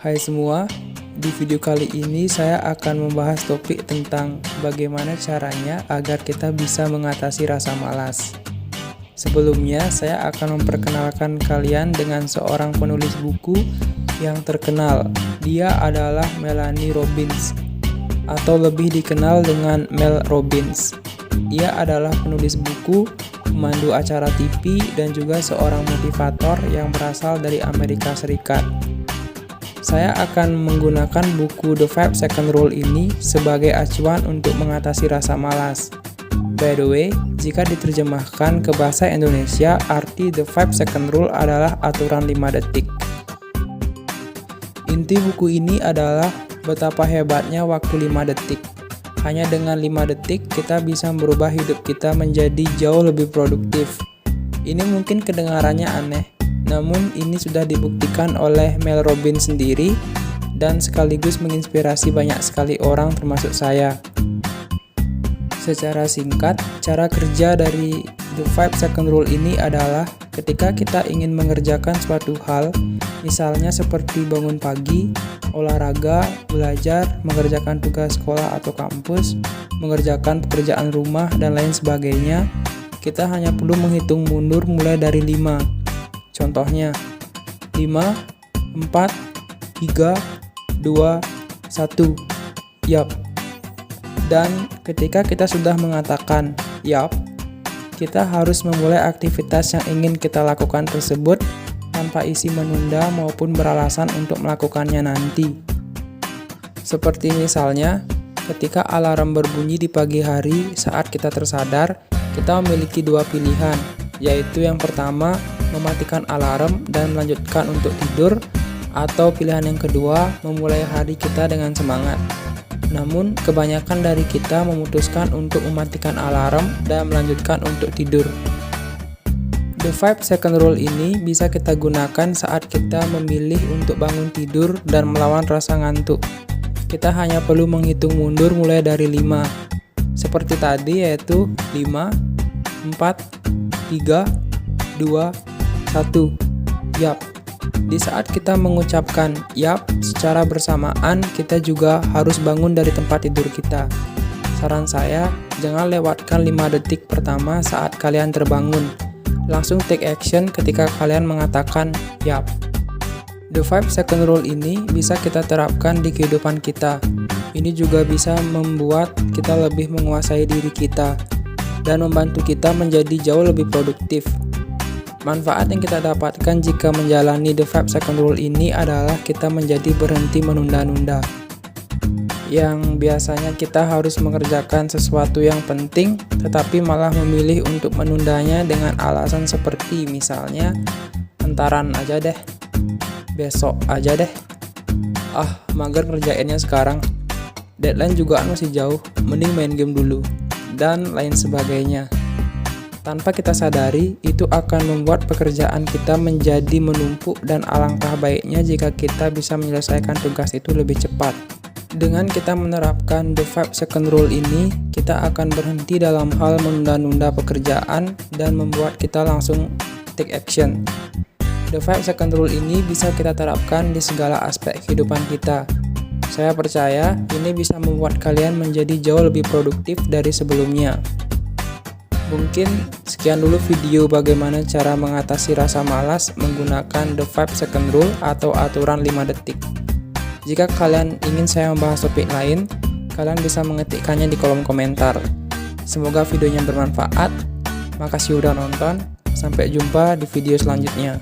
Hai semua, di video kali ini saya akan membahas topik tentang bagaimana caranya agar kita bisa mengatasi rasa malas. Sebelumnya, saya akan memperkenalkan kalian dengan seorang penulis buku yang terkenal. Dia adalah Melanie Robbins, atau lebih dikenal dengan Mel Robbins. Ia adalah penulis buku, pemandu acara TV, dan juga seorang motivator yang berasal dari Amerika Serikat. Saya akan menggunakan buku The 5 Second Rule ini sebagai acuan untuk mengatasi rasa malas. By the way, jika diterjemahkan ke bahasa Indonesia, arti The 5 Second Rule adalah aturan 5 detik. Inti buku ini adalah betapa hebatnya waktu 5 detik. Hanya dengan 5 detik, kita bisa merubah hidup kita menjadi jauh lebih produktif. Ini mungkin kedengarannya aneh, namun ini sudah dibuktikan oleh Mel Robbins sendiri dan sekaligus menginspirasi banyak sekali orang termasuk saya. Secara singkat, cara kerja dari The 5 Second Rule ini adalah ketika kita ingin mengerjakan suatu hal, misalnya seperti bangun pagi, olahraga, belajar, mengerjakan tugas sekolah atau kampus, mengerjakan pekerjaan rumah, dan lain sebagainya, kita hanya perlu menghitung mundur mulai dari 5. Contohnya, 5, 4, 3, 2, 1, yap. Dan ketika kita sudah mengatakan yap, kita harus memulai aktivitas yang ingin kita lakukan tersebut tanpa isi menunda maupun beralasan untuk melakukannya nanti. Seperti misalnya, ketika alarm berbunyi di pagi hari saat kita tersadar, kita memiliki dua pilihan, yaitu yang pertama, mematikan alarm dan melanjutkan untuk tidur, atau pilihan yang kedua, memulai hari kita dengan semangat. Namun, kebanyakan dari kita memutuskan untuk mematikan alarm dan melanjutkan untuk tidur. The 5 Second Rule ini bisa kita gunakan saat kita memilih untuk bangun tidur dan melawan rasa ngantuk. Kita hanya perlu menghitung mundur mulai dari 5. Seperti tadi, yaitu 5, 4, 3, 2, 1, yap. Di saat kita mengucapkan yap secara bersamaan, kita juga harus bangun dari tempat tidur kita. Saran saya, jangan lewatkan 5 detik pertama saat kalian terbangun. Langsung take action ketika kalian mengatakan yap. The 5 Second Rule ini bisa kita terapkan di kehidupan kita. Ini juga bisa membuat kita lebih menguasai diri kita dan membantu kita menjadi jauh lebih produktif. Manfaat yang kita dapatkan jika menjalani The 5 Second Rule ini adalah kita menjadi berhenti menunda-nunda. Yang biasanya kita harus mengerjakan sesuatu yang penting, tetapi malah memilih untuk menundanya dengan alasan seperti misalnya, entaran aja deh, besok aja deh, mager ngerjainnya sekarang, deadline juga masih jauh, mending main game dulu, dan lain sebagainya. Tanpa kita sadari, itu akan membuat pekerjaan kita menjadi menumpuk dan alangkah baiknya jika kita bisa menyelesaikan tugas itu lebih cepat. Dengan kita menerapkan The 5 Second Rule ini, kita akan berhenti dalam hal menunda-nunda pekerjaan dan membuat kita langsung take action. The 5 Second Rule ini bisa kita terapkan di segala aspek kehidupan kita. Saya percaya ini bisa membuat kalian menjadi jauh lebih produktif dari sebelumnya. Mungkin sekian dulu video bagaimana cara mengatasi rasa malas menggunakan The 5 Second Rule atau aturan 5 detik. Jika kalian ingin saya membahas topik lain, kalian bisa mengetikkannya di kolom komentar. Semoga videonya bermanfaat. Makasih udah nonton. Sampai jumpa di video selanjutnya.